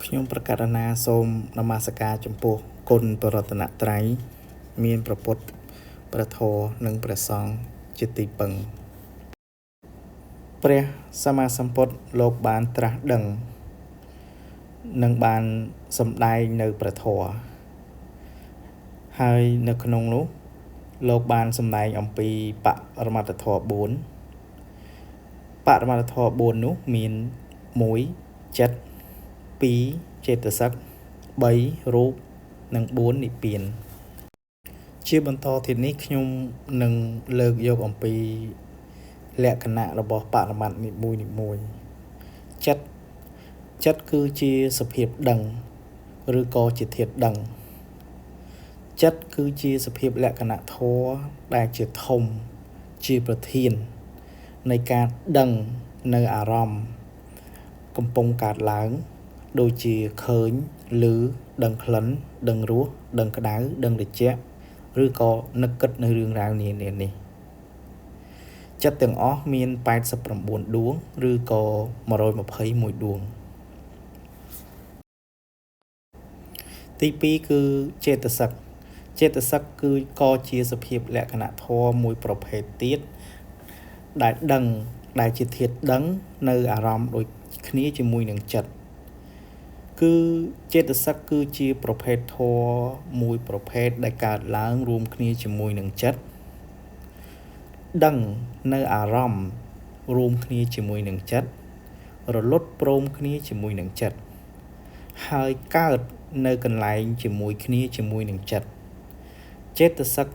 ខ្ញុំប្រកាសណាសូមនមស្ការចំពោះគុណបរតនត្រ័យមានព្រះពុទ្ធព្រះធម៌និងព្រះសង្ឃជាទីពឹងព្រះសម្មាសម្ពុទ្ធលោកបានត្រាស់ដឹងនិងបានសម្ដែងនៅព្រះធម៌ហើយនៅក្នុងនោះលោកបានសម្ដែងអំពីបរមត្ថធម៌4បរមត្ថធម៌4នោះមាន1ចិត្ត2ចេតសិក3រូបនិង4និព្វានជាបន្តទៀតនេះខ្ញុំនឹងលើកយកអំពីលក្ខណៈរបស់បរមត្ថនីមួយចិត្តគឺជាសភាពដឹងឬក៏ជាធាតុដឹងចិត្តគឺជាសភាពលក្ខណៈធម៌ដែលជាធំជាប្រធាននៃការដឹងនៅអារម្មណ៍កំពុងកើតឡើងដូចជាឃើញឮដឹងក្លិនដឹងរសដឹងក្តៅដឹងត្រជាក់ឬក៏នឹកគិតនៅរឿងរ៉ាវនានានេះចិត្តទាំងអស់មាន89ដួងឬក៏121ដួងទី2គឺចេតសិកគឺក៏ជាសភាពលក្ខណៈធម៌មួយប្រភេទទៀតដែលដឹងដែលជាធាតុដឹងនៅអារម្មណ៍ដូចគ្នាជាមួយនឹងចិត្តគឺចេតសិកគឺជាប្រភេទធម៌មួយប្រភេទដែលកើតឡើងរួមគ្នាជាមួយនឹងចិត្តដឹងនៅអារម្មណ៍រួមគ្នាជាមួយនឹងចិត្តរលត់ព្រមគ្នាជាមួយនឹងចិត្តហើយកើតនៅកន្លែងជាមួយគ្នាជាមួយនឹងចិត្តចេតសិក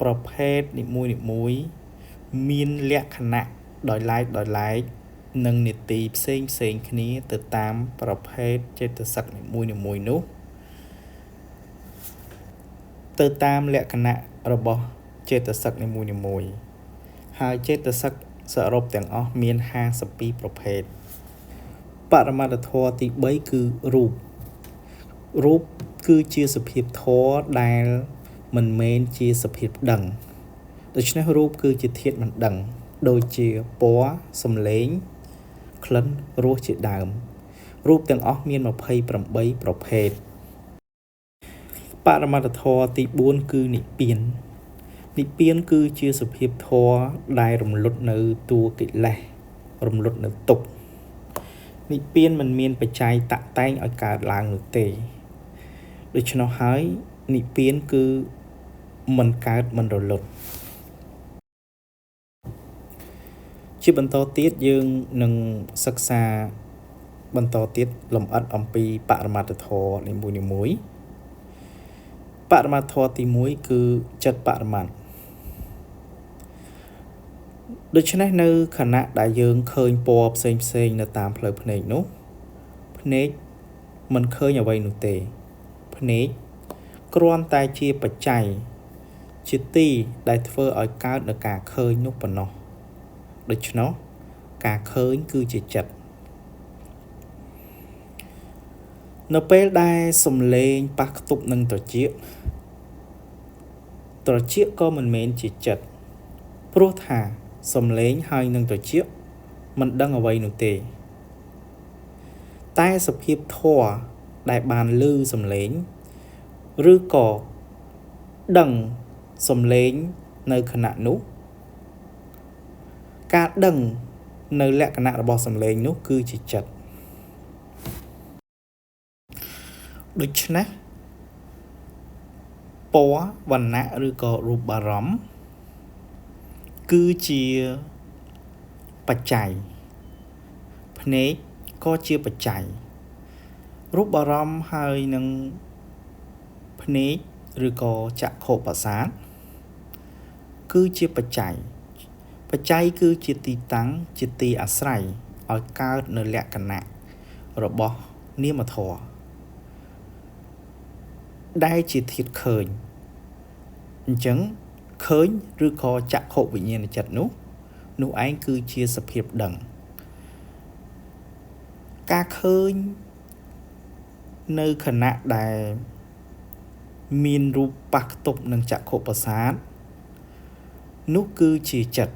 ប្រភេទនីមួយមានលក្ខណៈដោយឡែកនិងនីតិផ្សេងគ្នាទៅតាមប្រភេទចេតសិកនីមួយនោះទៅតាមលក្ខណៈរបស់ចេតសិកនីមួយហើយចេតសិកសរុបទាំងអស់មាន52ប្រភេទបរមត្ថធម៌ទី3គឺរូបគឺជាសភាពធម៌ដែលមិនមែនជាសភាពដឹងដូច្នេះរូបគឺជាធាតុមិនដឹងដូចជាពណ៌សំឡេងក្លិនរសជាដើមរូបទាំងអស់មាន28ប្រភេទបរមត្ថធម៌ទី4គឺនិព្វានគឺជាសភាពធម៌ដែលរំលត់នៅតួកិលេសរំលត់នៅទុក្ខនិព្វានមិនមានបច្ច័យតាក់តែងឲ្យកើតឡើងនោះទេដូច្នោះហើយនិព្វានគឺមិនកើតមិនរលត់ជាបន្តទៀតយើងនឹងសិក្សាបន្តទៀតលម្អិតអំពីបរមត្ថធម៌នីមួយបរមត្ថធម៌ទី1គឺចិត្តបរមត្ថដូច្នេះនៅខណៈដែលយើងឃើញពណ៌ផ្សេងនៅតាមផ្លូវភ្នែកនោះភ្នែកមិនឃើញអ្វីនោះទេភ្នែកគ្រាន់តែជាបច្ច័យជាទីដែលធ្វើឲ្យកើតនូវការឃើញនោះប៉ុណ្ណោះដូច្នោះការឃើញគឺជាចិត្តនៅពេលដែលសំឡេងប៉ះខ្ទប់នឹងត្រចៀកក៏មិនមែនជាចិត្តព្រោះថាសំឡេងហើយនឹងត្រចៀកមិនដឹងអ្វីនោះទេតែសភាពធម៌ដែលបានឮសំឡេងឬក៏ដឹងសំឡេងនៅខណៈនោះការដឹងនៅលក្ខណៈរបស់សំឡេងនោះគឺជាចិត្តដូច្នេះពណ៌វណ្ណៈឬក៏រូបអារម្មណ៍គឺជាបច្ច័យភ្នែកក៏ជាបច្ច័យរូបអារម្មណ៍ហើយនឹងភ្នែកឬក៏ចក្ខុប្រសាទគឺជាបច្ច័យគឺជាទីតាំងជាទីអាស្រ័យឲ្យកើតនៅលក្ខណៈរបស់នាមធម៌ដែលជាធាតុឃើញអញ្ចឹងឃើញឬក៏ចក្ខុវិញ្ញាណចិត្តនោះឯងគឺជាសភាពដឹងការឃើញនៅខណៈដែលមានរូបប៉ះខ្ទប់នឹងចក្ខុប្រសាទនោះគឺជាចិត្ត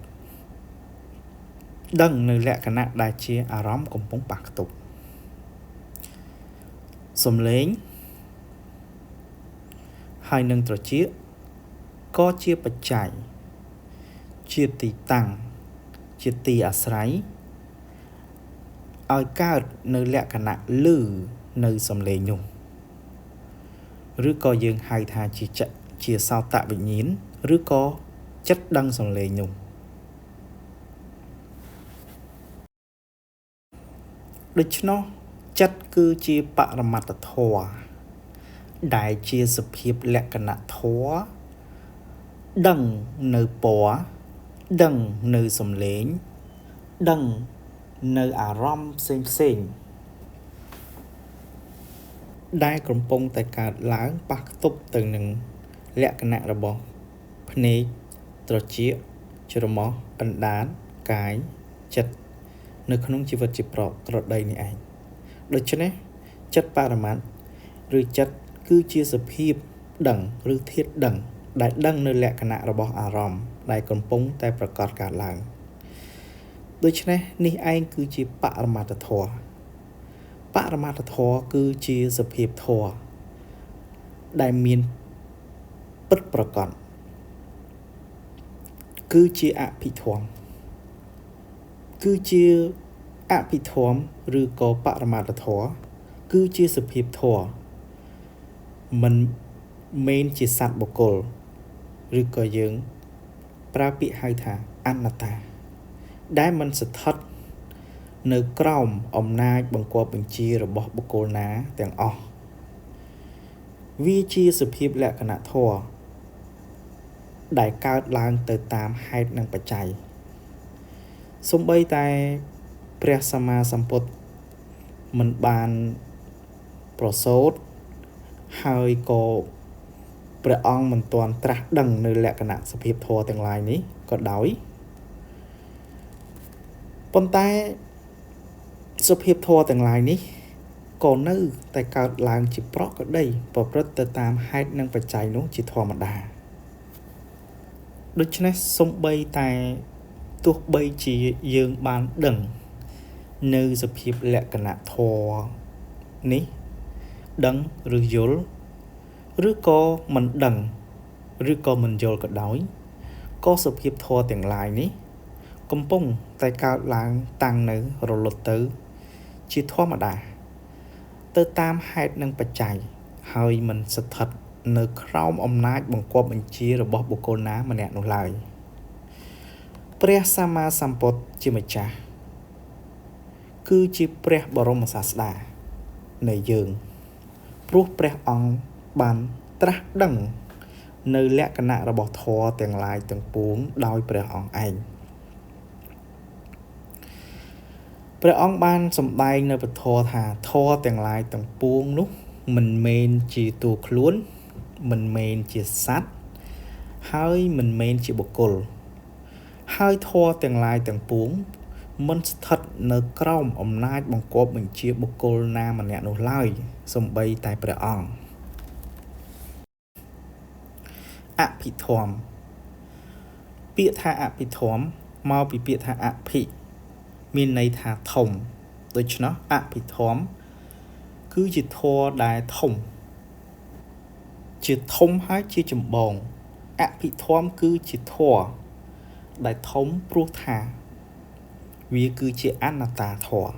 ដឹងនៅលក្ខណៈដែលជាអារម្មណ៍កំពុងប៉ះខ្ទប់ សំឡេងហើយនឹងត្រចៀកក៏ជាបច្ច័យជាទីតាំងជាទីអាស្រ័យឲ្យកើតនៅលក្ខណៈឮនៅសំឡេងនោះឬក៏យើងហៅថាជាសោតវិញ្ញាណឬក៏ចិត្តដឹងសំឡេងនោះដូច្នោះចិត្តគឺជាបរមត្តធម៌ដែលជាសភាពលក្ខណៈធម៌ដឹងនៅពណ៌ដឹងនៅសំឡេងដឹងនៅអារម្មណ៍ផ្សេងដែលកំពុងតែកើតឡើងប៉ះផ្ទុបទៅនឹងលក្ខណៈរបស់ភ្នែកត្រចៀកច្រមុះអណ្ដាតកាយចិត្តនៅក្នុងជីវិតជាប្រដីនេះឯងដូច្នេះចិត្តបរមត្តឬចិត្តគឺជាសភាពដឹងឬធាតុដឹងដែលដឹងនៅលក្ខណៈរបស់អារម្មណ៍ដែលកំពុងតែប្រកបកើតឡើងដូច្នេះនេះឯងគឺជាបរមត្តធម៌បរមត្តធម៌គឺជាសភាពធម៌ដែលមានពិតប្រាកដគឺជាអភិធម្មគឺជាអភិធម្មឬក៏បរមត្តធម៌គឺជាសភាពធម៌មិនមែនជាសត្វបុគ្គលឬក៏យើងប្រើពាក្យហៅថាអនត្តាដែលមិនស្ថិតនៅក្រោមអំណាចបង្គាប់បញ្ជារបស់បុគ្គលណាទាំងអស់វាជាសភាពលក្ខណៈធម៌ដែលកើតឡើងទៅតាមហេតុនិងបច្ច័យសូម្បីតែព្រះសម្មាសម្ពុទ្ធមិនបានប្រសូតហើយក៏ព្រះអង្គមិនទាន់ត្រាស់ដឹងនៅលក្ខណៈសភាពធម៌ទាំងឡាយនេះក៏ដោយប៉ុន្តែសភាពធម៌ទាំងឡាយនេះក៏នៅតែកើតឡើងជាប្រក្រតីប្រព្រឹត្តទៅតាមហេតុនិងបច្ច័យនោះជាធម្មតាដូច្នេះសូម្បីតែទោះបីជាយើងបានដឹងនៅសភាពលក្ខណៈធម៌នេះដឹងឬយល់ឬក៏មិនដឹងឬក៏មិនយល់ក៏ដោយក៏សភាពធម៌ទាំងឡាយនេះកំពុងតែកើតឡើងតាំងនៅរលត់ទៅជាធម្មតាទៅតាមហេតុនិងបច្ច័យហើយមិនស្ថិតនៅក្រោមអំណាចបង្គាប់បញ្ជារបស់បុគ្គលណាម្នាក់នោះឡើយព្រះសម្មាសម្ពុទ្ធជាម្ចាស់គឺជាព្រះបរមសាស្តានៃយើងព្រោះព្រះអង្គបានត្រាស់ដឹងនៅលក្ខណៈរបស់ធម៌ទាំងឡាយទាំងពួងដោយព្រះអង្គឯងព្រះអង្គបានសម្ដែងនៅពធថាធម៌ទាំងឡាយទាំងពួងនោះមិនមែនជាតួខ្លួនមិនមែនជាសត្វហើយមិនមែនជាបុគ្គលហើយធម៌ទាំងឡាយទាំងពួងមិនស្ថិតនៅក្រោមអំណាចបង្គាប់បញ្ជាបុគ្គលណាម្នាក់នោះឡើយសូម្បីតែព្រះអង្គអភិធម្មពាក្យថាអភិធម្មមកពីពាក្យថាអភិមានន័យថាធំដូច្នោះអភិធម្មគឺជាធម៌ដែលធំជាធំហើយជាចម្បងអភិធម្មគឺជាធម៌ដែលធំព្រោះថាវាគឺជាអនត្តាធម៌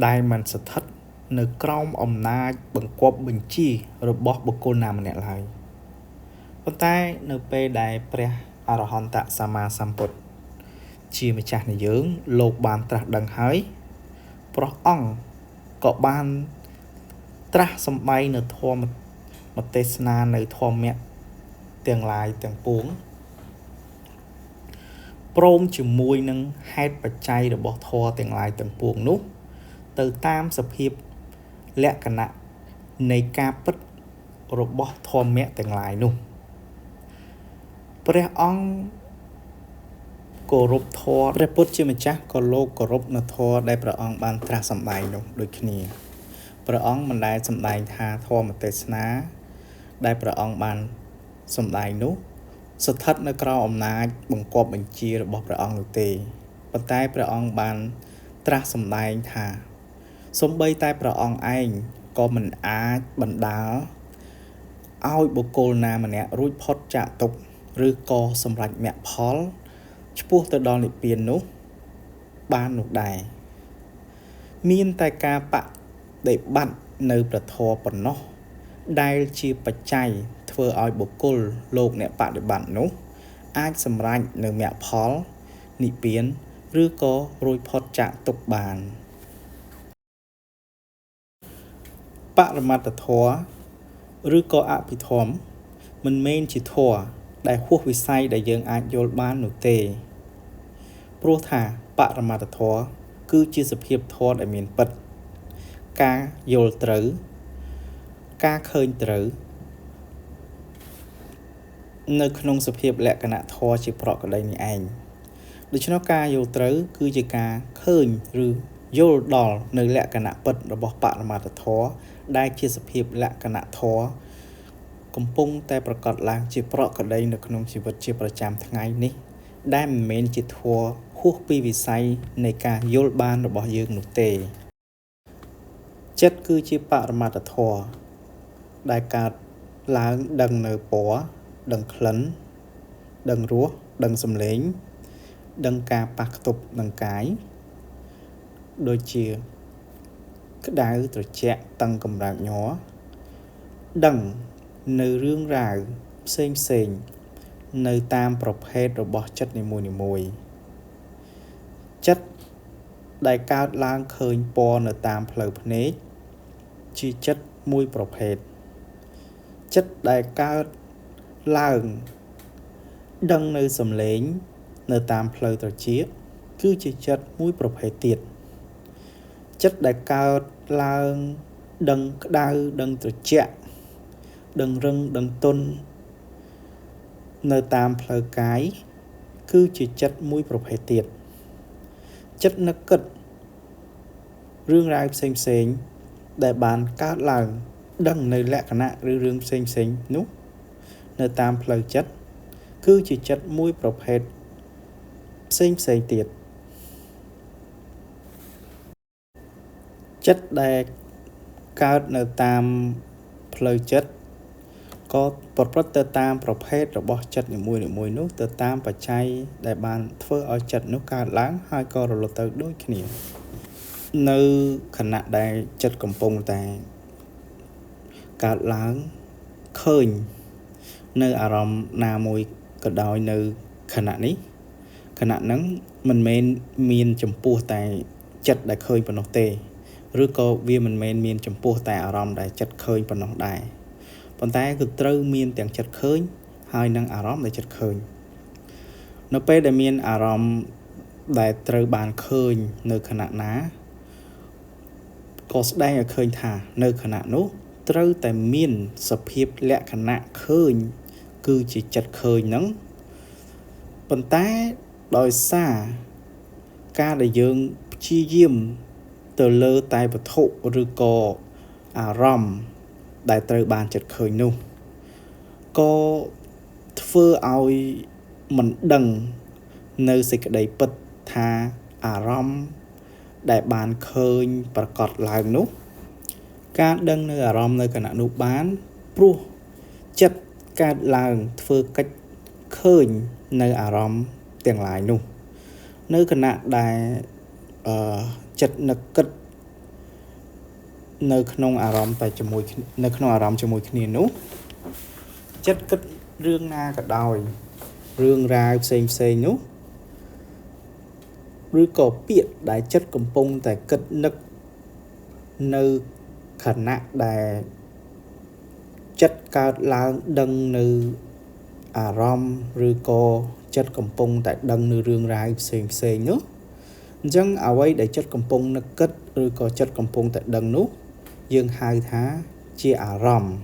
ដែលមិនស្ថិតនៅក្រោមអំណាចបង្គាប់បញ្ជារបស់បុគ្គលណាម្នាក់ឡើយប៉ុន្តែនៅពេលដែលព្រះអរហន្តសម្មាសម្ពុទ្ធជាម្ចាស់នៃយើងលោកបានត្រាស់ដឹងហើយព្រះអង្គក៏បានត្រាស់សម្ដែងនៅធម៌មទេសនានៅធម្មៈទាំងឡាយទាំងពួងព្រមជាមួយនឹងហេតុបច្ច័យរបស់ធម៌ទាំងឡាយទាំងពួងនោះទៅតាមសភាពលក្ខណៈនៃការពិតរបស់ធម្មៈទាំងឡាយនោះព្រះអង្គគោរពធម៌ព្រះពុទ្ធជាម្ចាស់ក៏លោកគោរពនៅធម៌ដែលព្រះអង្គបានត្រាស់សម្ដែងនោះដូចគ្នាព្រះអង្គមិនដែលសម្ដែងថាធម៌មទេសនាដែលព្រះអង្គបានសម្ដែងនោះស្ថិតនៅក្រោមអំណាចបង្គាប់បញ្ជារបស់ព្រះអង្គនោះទេប៉ុន្តែព្រះអង្គបានត្រាស់សម្ដែងថាសូម្បីតែព្រះអង្គឯង ក៏មិនអាចបណ្ដាលឲ្យបុគ្គលណាម្នាក់រួចផុតចាកទុក្ខឬក៏សម្រេចមគ្គផលឆ្ពោះទៅដល់និព្វាននោះបាននោះដែរមានតែការបដិបត្តិនៅព្រះធម៌ប៉ុណ្ណោះដែលជាបច្ច័យធ្វើឲ្យបុគ្គលលោកអ្នកបដិបត្តិនោះអាចសម្រេចនៅមគ្គផលនិព្វានឬក៏រួចផុតចាកទុក្ខបានបរមត្តធម៌ឬក៏អភិធម្មមិនមែនជាធម៌ដែលហួសវិស័យដែលយើងអាចយល់បាននោះទេព្រោះថាបរមត្តធម៌គឺជាសភាពធម៌ដែលមានពិតការយល់ត្រូវការឃើញត្រូវនៅក្នុងសភាពលក្ខណៈធម៌ជាប្រក្រតីនេះឯងដូច្នោះការយល់ត្រូវគឺជាការឃើញឬយល់ដល់នៅលក្ខណៈពិតរបស់បរមត្តធម៌ដែលជាសភាពលក្ខណៈធម៌កំពុងតែប្រកបឡើងជាប្រក្រតីនៅក្នុងជីវិតជាប្រចាំថ្ងៃនេះដែលមិនមែនជាធម៌ហួសពីវិស័យនៃការយល់បានរបស់យើងនោះទេចិត្តគឺជាបរមត្តធម៌ដែលកើតឡើងដឹងនៅពណ៌ដឹងក្លិនដឹងរសដឹងសំឡេងដឹងការប៉ះខ្ទប់នឹងកាយដូចជាក្តៅត្រជាក់តឹងកម្រើកញ័រដឹងនៅរឿងរ៉ាវផ្សេងនៅតាមប្រភេទរបស់ចិត្តនីមួយចិត្តដែលកើតឡើងឃើញពណ៌នៅតាមផ្លូវភ្នែកជាចិត្តមួយប្រភេទចិត្តដែលកើតឡើងដឹងនៅសំឡេងនៅតាមផ្លូវត្រចៀកគឺជាចិត្តមួយប្រភេទទៀតចិត្តដែលកើតឡើងដឹងក្តៅដឹងត្រជាក់ដឹងរឹងដឹងទន់នៅតាមផ្លូវកាយគឺជាចិត្តមួយប្រភេទទៀតចិត្តនឹកគិតរឿងរ៉ាវផ្សេងដែលបានកើតឡើងដឹងនៅលក្ខណៈឬរឿងផ្សេងនោះនៅតាមផ្លូវចិត្តគឺជាចិត្តមួយប្រភេទផ្សេងទៀតចិត្តដែលកើតនៅតាមផ្លូវចិត្តក៏ប្រព្រឹត្តទៅតាមប្រភេទរបស់ចិត្តនីមួយនោះទៅតាមបច្ច័យដែលបានធ្វើឲ្យចិត្តនោះកើតឡើងហើយក៏រលត់ទៅដូចគ្នានៅខណៈដែលចិត្តកំពុងតែកើតឡើងឃើញនៅអារម្មណ៍ណាមួយក៏ដោយនៅខណៈនេះខណៈហ្នឹងមិនមែនមានចំពោះតែចិត្តដែលឃើញប៉ុណ្ណោះទេឬក៏វាមិនមែនមានចំពោះតែអារម្មណ៍ដែលចិត្តឃើញប៉ុណ្ណោះដែរប៉ុន្តែគឺត្រូវមានទាំងចិត្តឃើញហើយនិងអារម្មណ៍ដែលចិត្តឃើញនៅពេលដែលមានអារម្មណ៍ដែលត្រូវបានឃើញនៅខណៈណាក៏ស្ដែងឲ្យឃើញថានៅខណៈនោះត្រូវតែមានសភាពលក្ខណៈឃើញគឺជាចិត្តឃើញហ្នឹងប៉ុន្តែដោយសារការដែលយើងព្យាយាមទៅលើតែវត្ថុឬក៏អារម្មណ៍ដែលត្រូវបានចិត្តឃើញនោះក៏ធ្វើឲ្យមិនដឹងនៅសេចក្តីពិតថាអារម្មណ៍ដែលបានឃើញប្រកបឡើងនោះការដឹងនៅអារម្មណ៍នៅគណៈនោះបានព្រោះចិត្តកើតឡើងធ្វើកិច្ចឃើញនៅអារម្មណ៍ទាំងឡាយនោះនៅគណៈដែលចិត្តនឹកគិតនៅក្នុងអារម្មណ៍តែជាមួយនៅក្នុងអារម្មណ៍ជាមួយគ្នានោះចិត្តគិតរឿងណាក៏ដោយរឿងរ៉ាវផ្សេងនោះឬក៏ពាក្យដែលចិត្តកំពុងតែគិតនឹកនៅខណៈដែលចិត្តកើតឡើងដឹងនៅអារម្មណ៍ឬក៏ចិត្តកំពុងតែដឹងនៅរឿងរ៉ាវផ្សេងនោះអញ្ចឹងអ្វីដែលចិត្តកំពុងនឹកគិតឬក៏ចិត្តកំពុងតែដឹងនោះយើងហៅថាជាអារម្មណ៍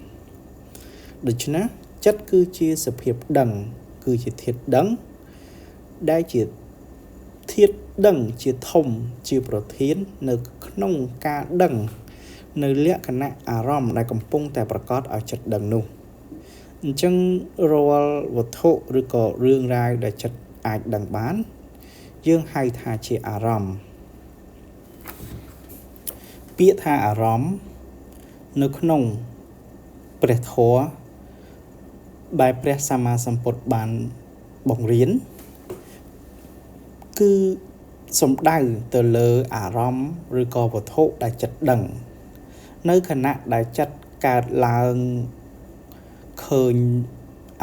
ដូច្នេះចិត្តគឺជាសភាពដឹងគឺជាធាតុដឹងដែលជាធាតុដឹងជាធំជាប្រធាននៅក្នុងការដឹងនៅលក្ខណៈអារម្មណ៍ដែលកំពុងតែប្រកបឲ្យចិត្តដឹងនោះអញ្ចឹងរាល់វត្ថុឬក៏រឿងរ៉ាវដែលចិត្តអាចដឹងបានយើងហៅថាជាអារម្មណ៍ពាក្យថាអារម្មណ៍ នៅក្នុងព្រះធម៌ដែលព្រះសម្មាសម្ពុទ្ធបានបង្រៀនគឺសំដៅទៅលើអារម្មណ៍ឬក៏វត្ថុដែលចិត្តដឹងនៅខណៈដែលចិត្តកើតឡើងឃើញ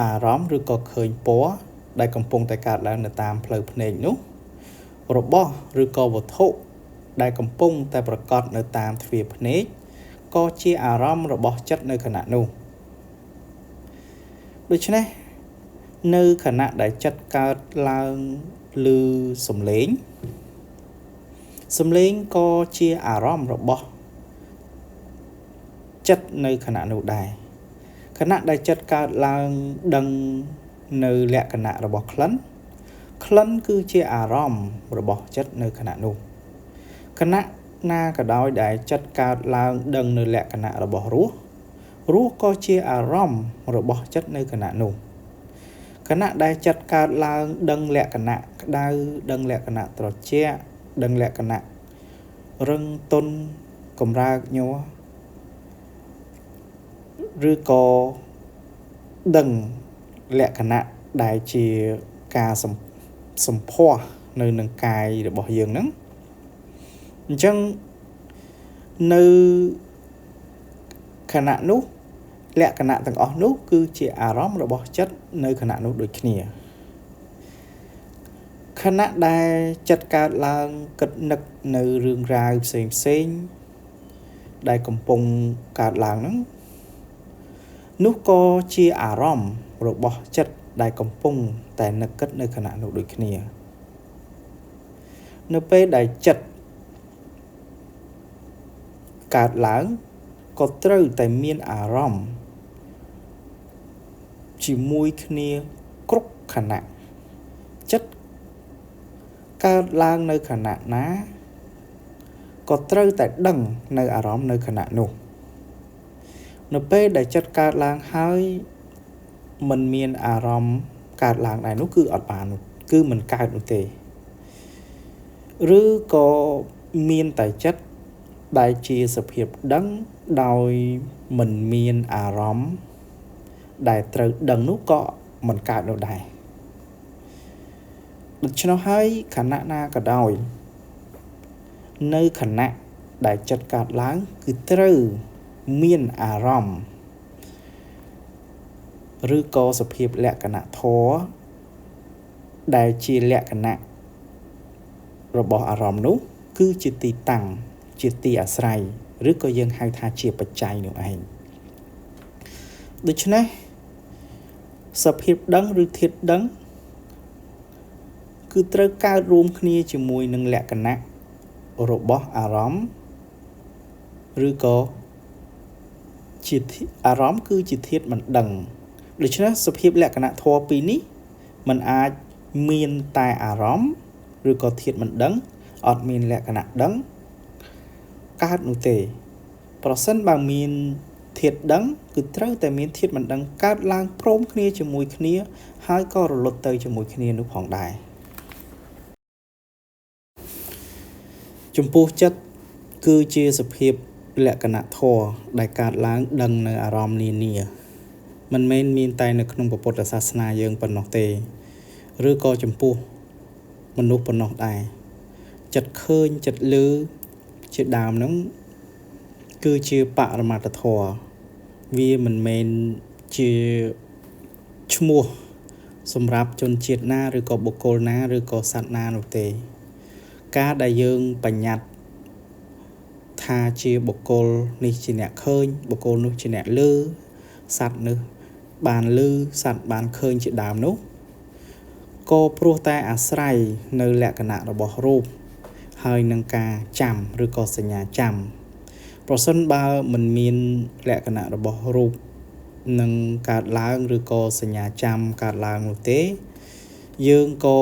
អារម្មណ៍ឬក៏ឃើញពណ៌ដែលកំពុងតែកើតឡើងនៅតាមផ្លូវភ្នែកនោះរបស់ឬក៏វត្ថុដែលកំពុងតែប្រកបនៅតាមទ្វារភ្នែកក៏ជាអារម្មណ៍របស់ចិត្តនៅខណៈនោះដូច្នេះនៅខណៈដែលចិត្តកើតឡើងឮសំឡេងក៏ជាអារម្មណ៍របស់ចិត្តនៅខណៈនោះដែរខណៈដែលចិត្តកើតឡើងដឹងនៅលក្ខណៈរបស់ក្លិនគឺជាអារម្មណ៍របស់ចិត្តនៅខណៈនោះខណៈណាក៏ដោយដែលចិត្តកើតឡើងដឹងនៅលក្ខណៈរបស់រសក៏ជាអារម្មណ៍របស់ចិត្តនៅខណៈនោះខណៈដែលចិត្តកើតឡើងដឹងលក្ខណៈក្តៅដឹងលក្ខណៈត្រជាក់ដឹងលក្ខណៈរឹងទន់កម្រើកញ័រឬក៏ដឹងលក្ខណៈដែលជាការសម្ផស្សនៅនឹងកាយរបស់យើងហ្នឹងអញ្ចឹងនៅខណៈនោះលក្ខណៈទាំងអស់នោះគឺជាអារម្មណ៍របស់ចិត្តនៅខណៈនោះដូចគ្នាខណៈដែលចិត្តកើតឡើងគិតនឹកនៅរឿងរ៉ាវផ្សេងដែលកំពុងកើតឡើងហ្នឹងនោះក៏ជាអារម្មណ៍របស់ចិត្តដែលកំពុងតែនឹកគិតនៅខណៈនោះដូចគ្នានៅពេលដែលចិត្តកើតឡើងក៏ត្រូវតែមានអារម្មណ៍ជាមួយគ្នាគ្រប់ខណៈចិត្តកើតឡើងនៅខណៈណាក៏ត្រូវតែដឹងនៅអារម្មណ៍នៅខណៈនោះនៅពេលដែលចិត្តកើតឡើងហើយมันមានអារម្មណ៍កើតឡើងដែរនោះគឺអត់បានគឺមិនកើតនោះទេឬក៏មានតែចិត្តដែលជាសភាពដឹងដោយមិនមានអារម្មណ៍ដែលត្រូវដឹងនោះក៏មិនកើតនោះដែរដូច្នោះហើយខណៈណាក៏ដោយនៅខណៈដែលចិត្តកើតឡើងគឺត្រូវមានអារម្មណ៍ឬក៏សភាពលក្ខណៈធម៌ដែលជាលក្ខណៈរបស់អារម្មណ៍នោះគឺជាទីតាំងជាទីអាស្រ័យឬក៏យើងហៅថាជាបច្ច័យនោះឯងដូច្នេះសភាពដឹងឬធាតុដឹងគឺត្រូវកើតរួមគ្នាជាមួយនឹងលក្ខណៈរបស់អារម្មណ៍ឬក៏ជាអារម្មណ៍គឺជាធាតុមិនដឹងដូច្នេះសភាពលក្ខណៈធម៌ពីរនេះมันអាចមានតែអារម្មណ៍ឬក៏ធាតុមិនដឹងអត់មានលក្ខណៈដឹងកើតនោះទេប្រសិនបើមានធាតុដឹងគឺត្រូវតែមានធាតុមិនដឹងកើតឡើងព្រមគ្នាជាមួយគ្នាហើយក៏រលត់ទៅជាមួយគ្នានោះផងដែរចំពោះចិត្តគឺជាសភាពលក្ខណៈធម៌ដែលកើតឡើងដឹងនៅអារម្មណ៍នានាមិនមែនមានតែនៅក្នុងពុទ្ធសាសនាយើងប៉ុណ្ណោះទេឬក៏ចំពោះមនុស្សប៉ុណ្ណោះដែរចិត្តឃើញចិត្តឮជាដើមហ្នឹងគឺជាបរមត្ថធម៌វាមិនមែនជាឈ្មោះសម្រាប់ជនជាតិណាឬក៏បុគ្គលណាឬក៏សត្វណានោះទេការដែលយើងបញ្ញត្តិថាជាបុគ្គលនេះជាអ្នកឃើញបុគ្គលនោះជាអ្នកឮសត្វនេះបានឮសត្វបានឃើញជាដើមនោះក៏ព្រោះតែអាស្រ័យនៅលក្ខណៈរបស់រូបហើយនឹងការចាំឬក៏សញ្ញាចាំប្រសិនបើមិនមានលក្ខណៈរបស់រូបនឹងកើតឡើងឬក៏សញ្ញាចាំកើតឡើងនោះទេយើងក៏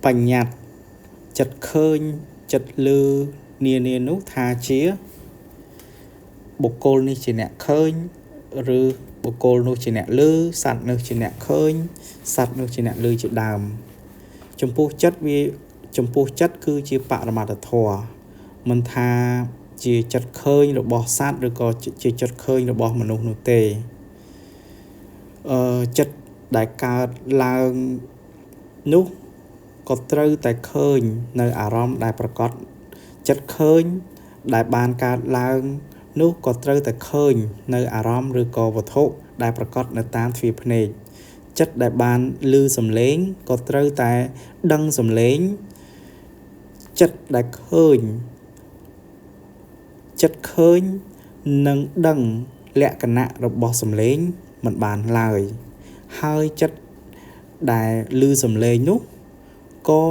បញ្ញត្តិចិត្តឃើញចិត្តឮនានានោះថាជាបុគ្គលនេះជាអ្នកឃើញឬបុគ្គលនោះជាអ្នកឮសត្វនោះជាអ្នកឃើញសត្វនោះជាអ្នកឮជាដើមចំពោះចិត្តគឺជាបរមត្ថធម៌មិនថា ជាចិត្តឃើញរបស់សត្វឬក៏ជាចិត្តឃើញរបស់មនុស្សនោះទេចិត្តដែលកើតឡើងនោះក៏ត្រូវតែឃើញនៅអារម្មណ៍ដែលប្រកបចិត្តឃើញដែលបានកើតឡើងនោះក៏ត្រូវតែឃើញនៅអារម្មណ៍ឬក៏វត្ថុដែលប្រកបនៅតាមទ្វារភ្នែកចិត្តដែលបានឮសំឡេងក៏ត្រូវតែដឹងសំឡេងចិត្តដែលឃើញចិត្តឃើញនិងដឹងលក្ខណៈរបស់សំឡេងមិនបានឡើយហើយចិត្តដែលឮសំឡេងនោះក៏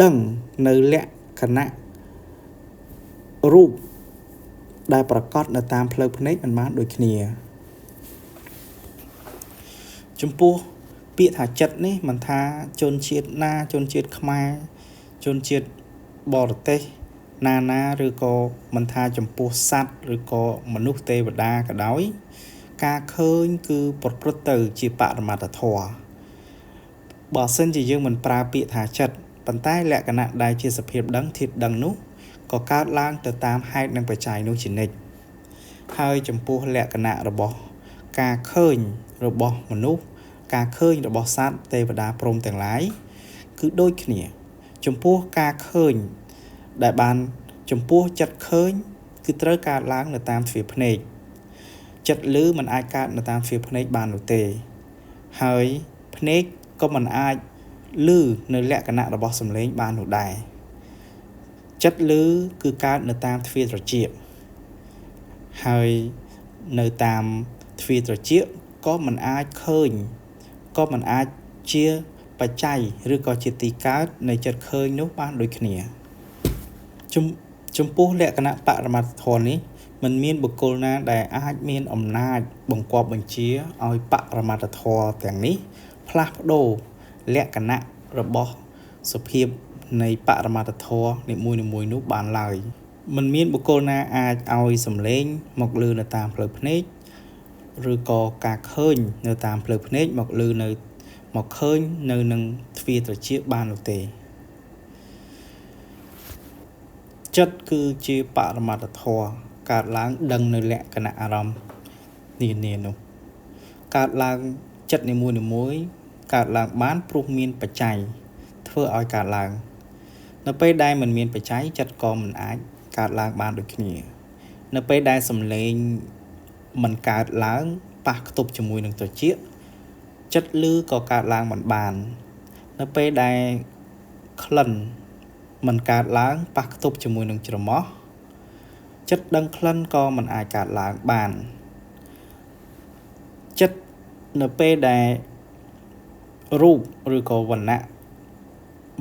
ដឹងនៅលក្ខណៈរូបដែលប្រកបនៅតាមផ្លូវភ្នែកមិនបានដូចគ្នាចំពោះពាក្យថាចិត្តនេះមិនថាជនជាតិណាជនជាតិខ្មែរជនជាតិបរទេសណាឬក៏មិនថាចំពោះសត្វឬក៏មនុស្សទេវតាក៏ដោយការឃើញគឺប្រព្រឹត្តទៅជាបរមត្ថធម៌បើសិនជាយើងមិនប្រើពាក្យថាចិត្តប៉ុន្តែលក្ខណៈដែលជាសភាពដឹងធាតុដឹងនោះក៏កើតឡើងទៅតាមហេតុនិងបច្ច័យនោះជានិច្ចហើយចំពោះលក្ខណៈរបស់ការឃើញរបស់មនុស្សការឃើញរបស់សត្វទេវតាព្រហ្មទាំងឡាយគឺដូចគ្នាចំពោះការឃើញដែលបានចំពោះចិត្តឃើញគឺត្រូវកើតឡើងនៅតាមទ្វារភ្នែកចិត្តឮមិនអាចកើតនៅតាមទ្វារភ្នែកបាននោះទេហើយភ្នែកក៏មិនអាចឮនៅលក្ខណៈរបស់សំឡេងបាននោះដែរចិត្តឮគឺកើតនៅតាមទ្វារត្រចៀកហើយនៅតាមទ្វារត្រចៀកក៏មិនអាចឃើញក៏មិនអាចជាបច្ច័យឬក៏ជាទីកើតនៃចិត្តឃើញនោះបានដូចគ្នាចំពោះលក្ខណៈបរមត្ថធម៌នេះមិនមានបុគ្គលណាដែលអាចមានអំណាចបង្គាប់បញ្ជាឲ្យបរមត្ថធម៌ទាំងនេះផ្លាស់ប្ដូរលក្ខណៈរបស់សភាពនៃបរមត្ថធម៌នីមួយៗនោះបានឡើយមិនមានបុគ្គលណាអាចឲ្យសំឡេងមកឮនៅតាមផ្លូវភ្នែកឬក៏ការឃើញនៅតាមផ្លូវភ្នែកមកឮនៅមកឃើញនៅនឹងទ្វារត្រចៀកបាននោះទេចិត្តគឺជាបរមត្ថធម៌កើតឡើងដឹងនៅលក្ខណៈអារម្មណ៍នានានោះកើតឡើងចិត្តនីមួយៗកើតឡើងបានព្រោះមានបច្ច័យធ្វើឲ្យកើតឡើងនៅពេលដែលមិនមានបច្ច័យចិត្តក៏មិនអាចកើតឡើងបានដូចគ្នានៅពេលដែលសំឡេងមិនកើតឡើងប៉ះខ្ទប់ជាមួយនឹងត្រចៀកចិត្តឮក៏កើតឡើងមិនបាននៅពេលដែលក្លិនមិនកើតឡើងប៉ះខ្ទប់ជាមួយនឹងច្រមុះចិត្តដឹងក្លិនក៏មិនអាចកើតឡើងបានចិត្តនៅពេលដែលរូបឬក៏វណ្ណៈ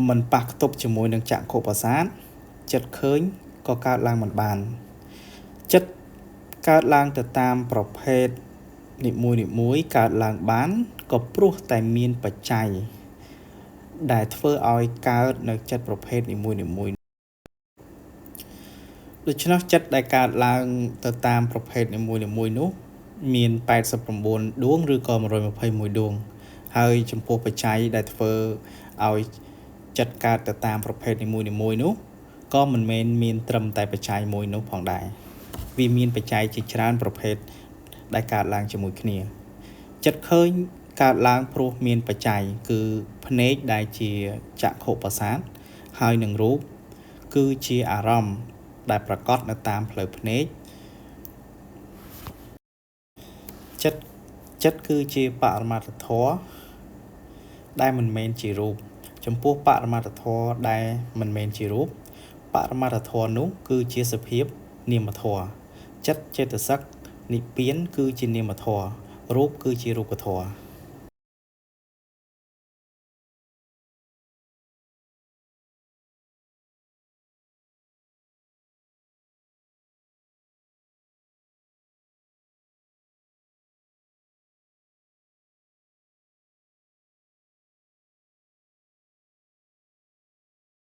មិនប៉ះខ្ទប់ជាមួយនឹងចក្ខុប្រសាទចិត្តឃើញក៏កើតឡើងមិនបានចិត្តកើតឡើងទៅតាមប្រភេទនីមួយកើតឡើងបានក៏ព្រោះតែមានបច្ច័យដែលធ្វើឲ្យកើតនៅចិត្តប្រភេទនីមួយដូច្នោះចិត្តដែលកើតឡើងទៅតាមប្រភេទនីមួយនោះមាន89ដួងឬក៏121ដួងហើយចំពោះបច្ច័យដែលធ្វើឲ្យចិត្តកើតទៅតាមប្រភេទនីមួយនោះក៏មិនមែនមានត្រឹមតែបច្ច័យមួយនោះផងដែរវាមានបច្ច័យជាច្រើនប្រភេទដែលកើតឡើងជាមួយគ្នាចិត្តឃើញកើតឡើងព្រោះមានបច្ច័យគឺភ្នែកដែលជាចក្ខុប្រសាទហើយនឹងរូបគឺជាអារម្មណ៍ដែលប្រកបនៅតាមផ្លូវភ្នែកចិត្តគឺជាបរមត្ថធម៌ដែលមិនមែនជារូបចំពោះបរមត្ថធម៌ដែលមិនមែនជារូបបរមត្ថធម៌នោះគឺជាសភាពនាមធម៌ចិត្តចេតសិកនិព្វានគឺជានាមធម៌រូបគឺជារូបធម៌